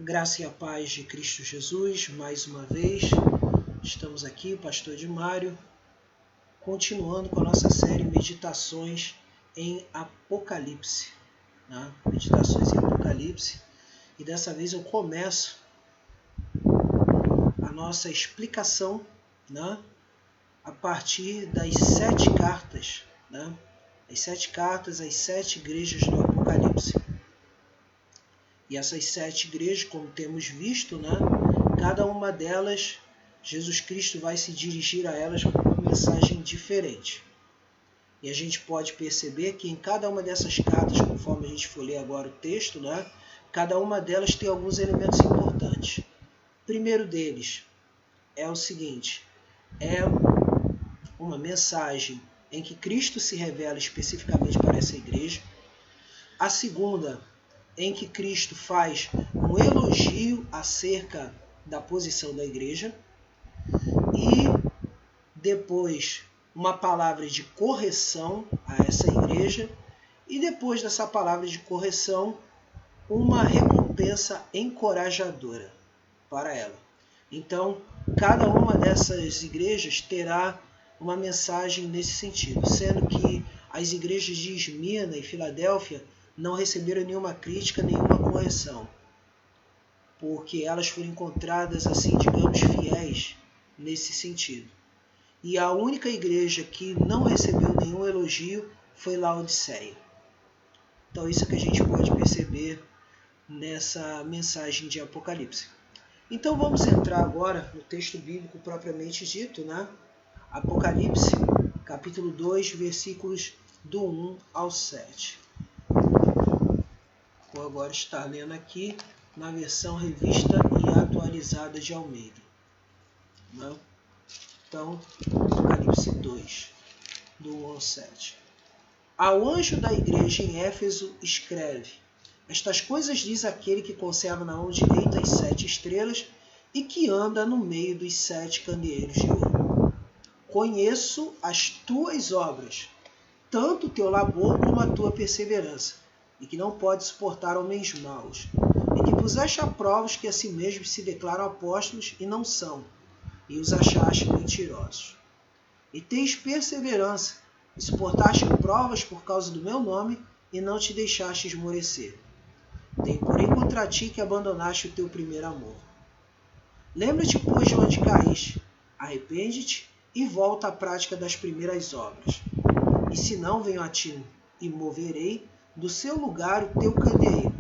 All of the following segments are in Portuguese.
Graça e a paz de Cristo Jesus, mais uma vez, estamos aqui, o pastor Edmário, continuando com a nossa série Meditações em Apocalipse. Meditações em Apocalipse, e dessa vez eu começo a nossa explicação a partir das 7 cartas, as 7 cartas às 7 igrejas do Apocalipse. E essas 7 igrejas, como temos visto, cada uma delas, Jesus Cristo vai se dirigir a elas com uma mensagem diferente. E a gente pode perceber que em cada uma dessas cartas, conforme a gente for ler agora o texto, cada uma delas tem alguns elementos importantes. O primeiro deles é o seguinte, é uma mensagem em que Cristo se revela especificamente para essa igreja. A segunda, em que Cristo faz um elogio acerca da posição da igreja, e depois uma palavra de correção a essa igreja, e depois dessa palavra de correção, uma recompensa encorajadora para ela. Então, cada uma dessas igrejas terá uma mensagem nesse sentido, sendo que as igrejas de Esmirna e Filadélfia não receberam nenhuma crítica, nenhuma correção, porque elas foram encontradas, assim, digamos, fiéis nesse sentido. E a única igreja que não recebeu nenhum elogio foi Laodiceia. Então isso é que a gente pode perceber nessa mensagem de Apocalipse. Então vamos entrar agora no texto bíblico propriamente dito, Apocalipse, capítulo 2, versículos do 1 ao 7. Vou agora estar lendo aqui na versão revista e atualizada de Almeida. Então, Apocalipse 2, do 1 ao 7. Ao anjo da igreja em Éfeso escreve: Estas coisas diz aquele que conserva na mão direita as 7 estrelas e que anda no meio dos 7 candeeiros de ouro. Conheço as tuas obras, tanto o teu labor como a tua perseverança, e que não pode suportar homens maus, e que puseste a prova os que a si mesmos se declaram apóstolos e não são, e os achaste mentirosos. E tens perseverança, e suportaste provas por causa do meu nome, e não te deixaste esmorecer. Tenho, porém, contra ti que abandonaste o teu primeiro amor. Lembra-te, pois, de onde caíste, arrepende-te e volta à prática das primeiras obras. E se não, venho a ti e moverei do seu lugar o teu candeeiro,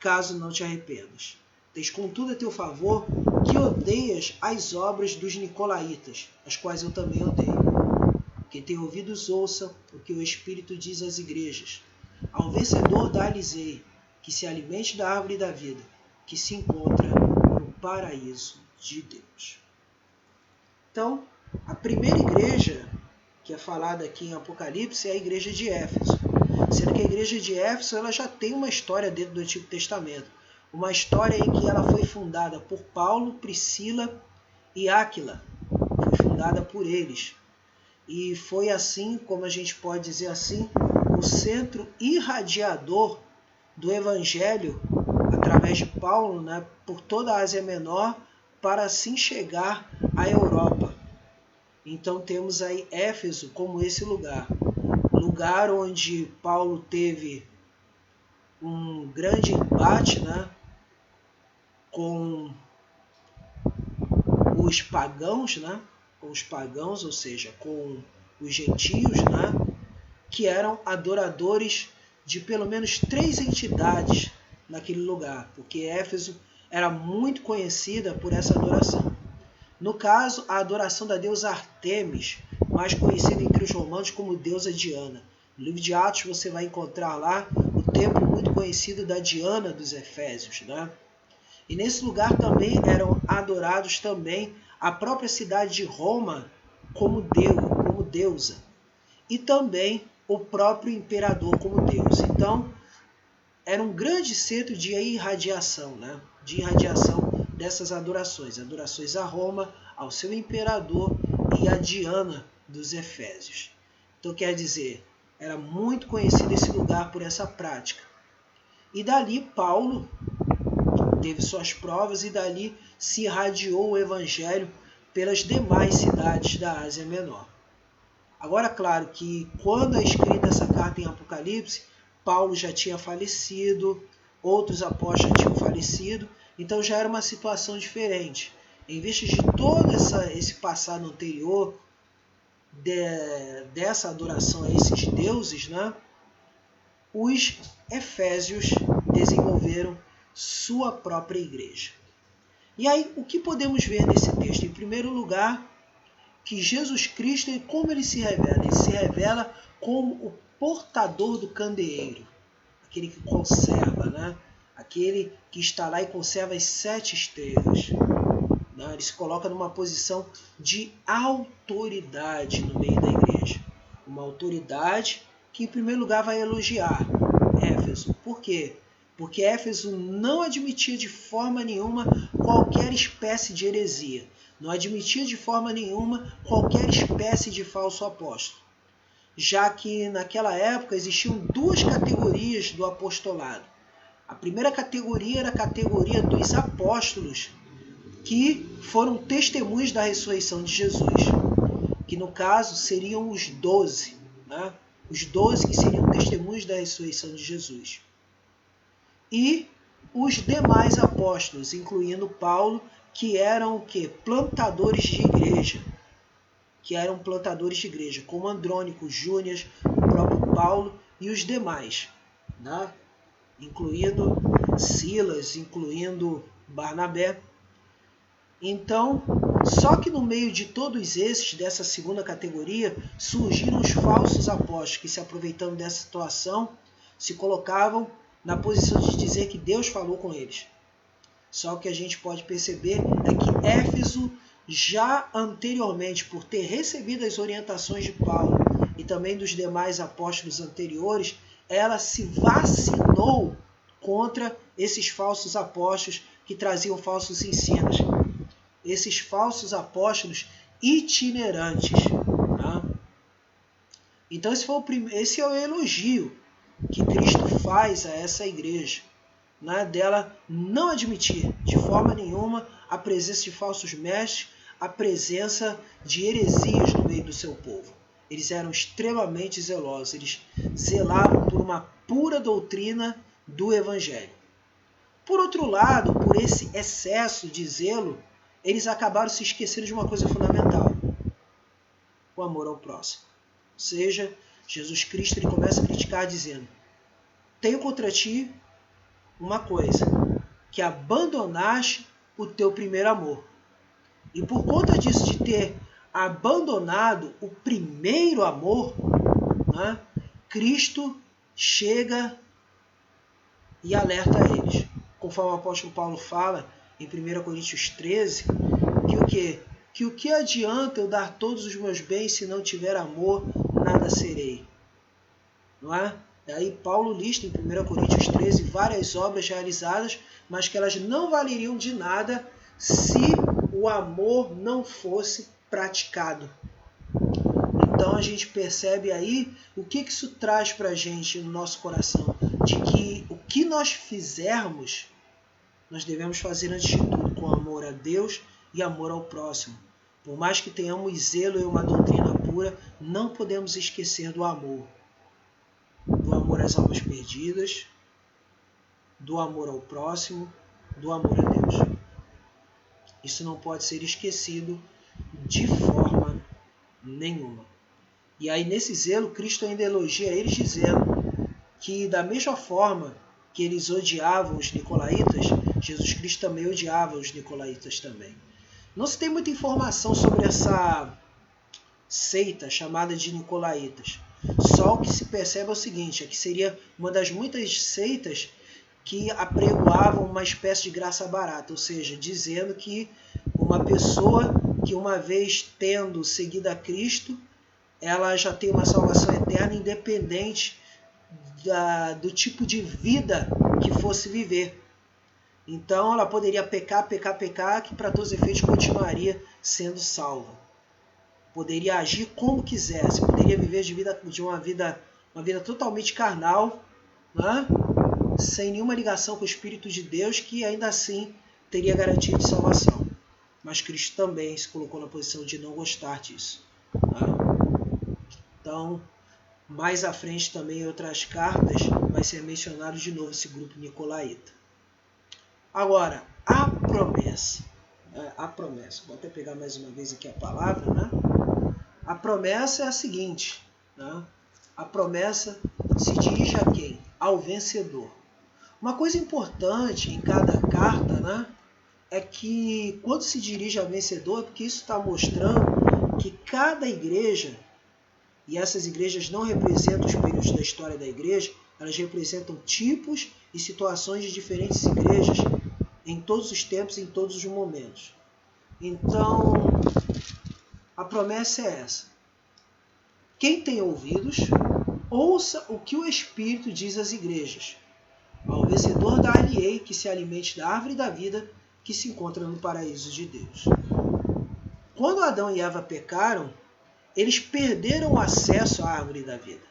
caso não te arrependas. Tens contudo a teu favor que odeias as obras dos nicolaítas, as quais eu também odeio. Quem tem ouvidos ouça o que o Espírito diz às igrejas. Ao vencedor dá-lhes-ei que se alimente da árvore da vida, que se encontra no paraíso de Deus. Então, a primeira igreja que é falada aqui em Apocalipse é a igreja de Éfeso. Sendo que a igreja de Éfeso ela já tem uma história dentro do Antigo Testamento. Uma história em que ela foi fundada por Paulo, Priscila e Áquila. Foi fundada por eles. E foi assim, como a gente pode dizer assim, o centro irradiador do Evangelho, através de Paulo, por toda a Ásia Menor, para assim chegar à Europa. Então temos aí Éfeso como esse lugar onde Paulo teve um grande embate com os pagãos, ou seja, com os gentios, que eram adoradores de pelo menos 3 entidades naquele lugar, porque Éfeso era muito conhecida por essa adoração. No caso, a adoração da deusa Artemis, mais conhecida entre os romanos como deusa Diana. No livro de Atos você vai encontrar lá o templo muito conhecido da Diana dos Efésios. E nesse lugar também eram adorados também a própria cidade de Roma como deusa. E também o próprio imperador como deus. Então, era um grande centro de irradiação, dessas adorações a Roma, ao seu imperador e a Diana dos Efésios. Então quer dizer, era muito conhecido esse lugar por essa prática. E dali Paulo, teve suas provas e dali se irradiou o evangelho pelas demais cidades da Ásia Menor. Agora, claro que quando é escrita essa carta em Apocalipse, Paulo já tinha falecido, outros apóstolos já tinham falecido, então já era uma situação diferente. Em vista de todo esse passado anterior, dessa adoração a esses deuses, né, os efésios desenvolveram sua própria igreja. E aí, o que podemos ver nesse texto? Em primeiro lugar, que Jesus Cristo, como ele se revela? Ele se revela como o portador do candeeiro, aquele que conserva, né? Aquele que está lá e conserva as 7 estrelas. Né? Ele se coloca numa posição de autoridade no meio da igreja. Uma autoridade que, em primeiro lugar, vai elogiar Éfeso. Por quê? Porque Éfeso não admitia de forma nenhuma qualquer espécie de heresia. Não admitia de forma nenhuma qualquer espécie de falso apóstolo. Já que naquela época existiam 2 categorias do apostolado. A primeira categoria era a categoria dos apóstolos, que foram testemunhos da ressurreição de Jesus, que no caso seriam os 12, né? Os 12 que seriam testemunhos da ressurreição de Jesus. E os demais apóstolos, incluindo Paulo, que eram o quê? Plantadores de igreja. Como Andrônico, Júnias, o próprio Paulo e os demais, né? Incluindo Silas, incluindo Barnabé. Então, só que no meio de todos esses, dessa segunda categoria, surgiram os falsos apóstolos que, se aproveitando dessa situação, se colocavam na posição de dizer que Deus falou com eles. Só que a gente pode perceber é que Éfeso, já anteriormente, por ter recebido as orientações de Paulo e também dos demais apóstolos anteriores, ela se vacinou contra esses falsos apóstolos que traziam falsos ensinos. Esses falsos apóstolos itinerantes. Tá? Então esse é o elogio que Cristo faz a essa igreja, né? Dela não admitir de forma nenhuma a presença de falsos mestres, a presença de heresias no meio do seu povo. Eles eram extremamente zelosos, eles zelavam por uma pura doutrina do Evangelho. Por outro lado, por esse excesso de zelo, eles acabaram se esquecendo de uma coisa fundamental: o amor ao próximo. Ou seja, Jesus Cristo ele começa a criticar dizendo: tenho contra ti uma coisa, que abandonaste o teu primeiro amor. E por conta disso, de ter abandonado o primeiro amor, né, Cristo chega e alerta a eles. Conforme o apóstolo Paulo fala em 1 Coríntios 13, que o quê? Que o que adianta eu dar todos os meus bens se não tiver amor, nada serei. Não é? Daí Paulo lista em 1 Coríntios 13 várias obras realizadas, mas que elas não valeriam de nada se o amor não fosse praticado. Então a gente percebe aí o que isso traz para a gente no nosso coração, de que o que nós fizermos, nós devemos fazer antes de tudo com amor a Deus e amor ao próximo. Por mais que tenhamos zelo e uma doutrina pura, não podemos esquecer do amor. Do amor às almas perdidas, do amor ao próximo, do amor a Deus. Isso não pode ser esquecido de forma nenhuma. E aí, nesse zelo, Cristo ainda elogia eles dizendo que, da mesma forma que eles odiavam os nicolaítas, Jesus Cristo também odiava os nicolaítas também. Não se tem muita informação sobre essa seita chamada de nicolaítas. Só o que se percebe é o seguinte, é que seria uma das muitas seitas que apregoavam uma espécie de graça barata, ou seja, dizendo que uma pessoa que uma vez tendo seguido a Cristo, ela já tem uma salvação eterna independente do tipo de vida que fosse viver. Então ela poderia pecar, que para todos os efeitos continuaria sendo salva. Poderia agir como quisesse, poderia viver de uma vida totalmente carnal, né? sem nenhuma ligação com o Espírito de Deus, que ainda assim teria garantia de salvação. Mas Cristo também se colocou na posição de não gostar disso. Tá? Então, mais à frente também em outras cartas vai ser mencionado de novo esse grupo nicolaíta. Agora, a promessa. Vou até pegar mais uma vez aqui a palavra. Né? A promessa é a seguinte. Né? A promessa se dirige a quem? Ao vencedor. Uma coisa importante em cada carta, né, é que quando se dirige ao vencedor, porque isso está mostrando que cada igreja, e essas igrejas não representam os períodos da história da igreja, elas representam tipos e situações de diferentes igrejas em todos os tempos e em todos os momentos. Então, a promessa é essa. Quem tem ouvidos, ouça o que o Espírito diz às igrejas. Ao vencedor dar-lhe-ei que se alimente da árvore da vida que se encontra no paraíso de Deus. Quando Adão e Eva pecaram, eles perderam o acesso à árvore da vida.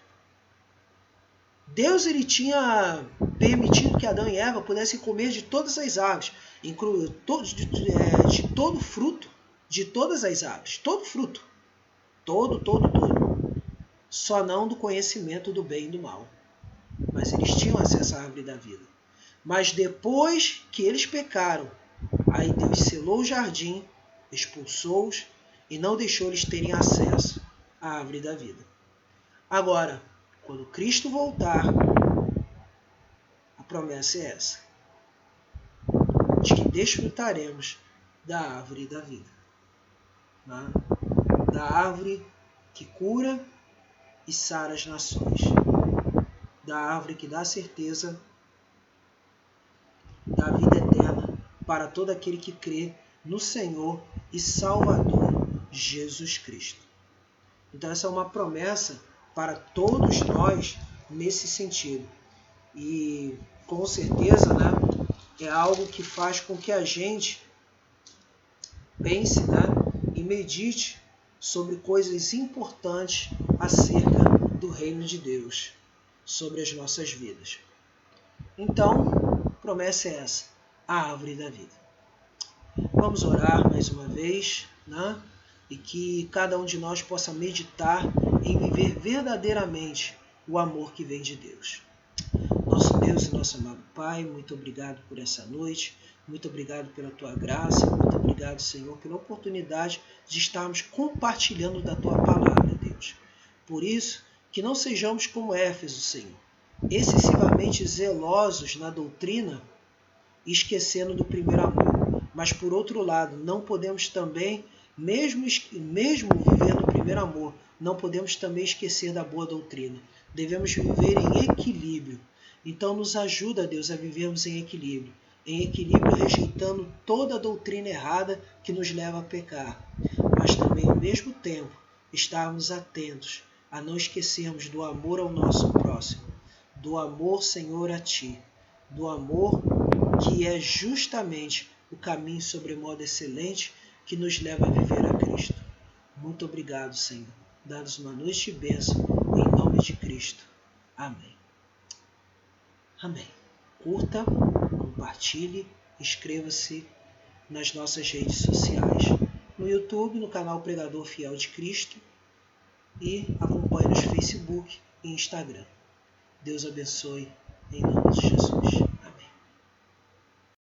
Deus ele tinha permitido que Adão e Eva pudessem comer de todas as árvores, de todo fruto, de todas as árvores, todo fruto, todo. Só não do conhecimento do bem e do mal. Mas eles tinham acesso à árvore da vida. Mas depois que eles pecaram, aí Deus selou o jardim, expulsou-os e não deixou eles terem acesso à árvore da vida. Agora, quando Cristo voltar, a promessa é essa, de que desfrutaremos da árvore da vida, né? Da árvore que cura e sara as nações, da árvore que dá certeza da vida eterna para todo aquele que crê no Senhor e Salvador Jesus Cristo. Então essa é uma promessa para todos nós nesse sentido. E com certeza, né, é algo que faz com que a gente pense, né, e medite sobre coisas importantes acerca do reino de Deus, sobre as nossas vidas. Então, a promessa é essa, a árvore da vida. Vamos orar mais uma vez, né? E que cada um de nós possa meditar em viver verdadeiramente o amor que vem de Deus. Nosso Deus e nosso amado Pai, muito obrigado por essa noite, muito obrigado pela Tua graça, muito obrigado, Senhor, pela oportunidade de estarmos compartilhando da Tua palavra, Deus. Por isso, que não sejamos como Éfeso, Senhor, excessivamente zelosos na doutrina, esquecendo do primeiro amor. Mas, por outro lado, não podemos também, mesmo vivendo o primeiro amor, não podemos também esquecer da boa doutrina. Devemos viver em equilíbrio. Então, nos ajuda, Deus, a vivermos em equilíbrio rejeitando toda a doutrina errada que nos leva a pecar, mas também, ao mesmo tempo, estarmos atentos a não esquecermos do amor ao nosso próximo, do amor, Senhor, a Ti, do amor que é justamente o caminho sobremodo excelente que nos leva a viver a Cristo. Muito obrigado, Senhor. Dá-nos uma noite de bênção, em nome de Cristo. Amém. Amém. Curta, compartilhe, inscreva-se nas nossas redes sociais. No YouTube, no canal Pregador Fiel de Cristo, e acompanhe nos Facebook e Instagram. Deus abençoe, em nome de Jesus.